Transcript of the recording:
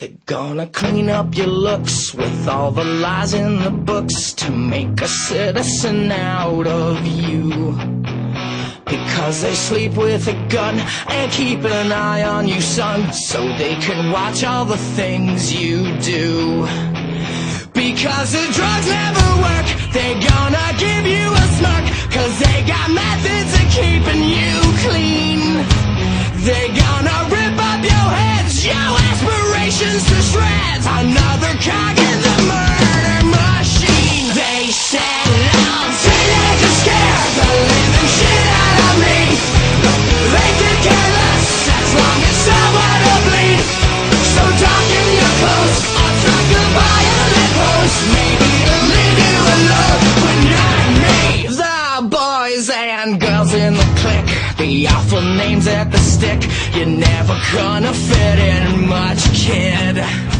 They're gonna clean up your looks with all the lies in the books to make a citizen out of you. Because they sleep with a gun and keep an eye on you, son, so they can watch all the things you do. Because the drugs never work, they're gonna give you a smirk, cause they got methods of keeping you clean. They're gonna rip up your heads, your aspirations to shreds, another cog in the murder machine. They said I'm teenage and scared the living shit out of me. They could care less as long as someone will bleed. So darken your clothes, I'll try to buy a lip post, maybe to leave you alone when not me. The boys and girls in the clique, the awful names at the stick, you're never gonna fit in much, kid.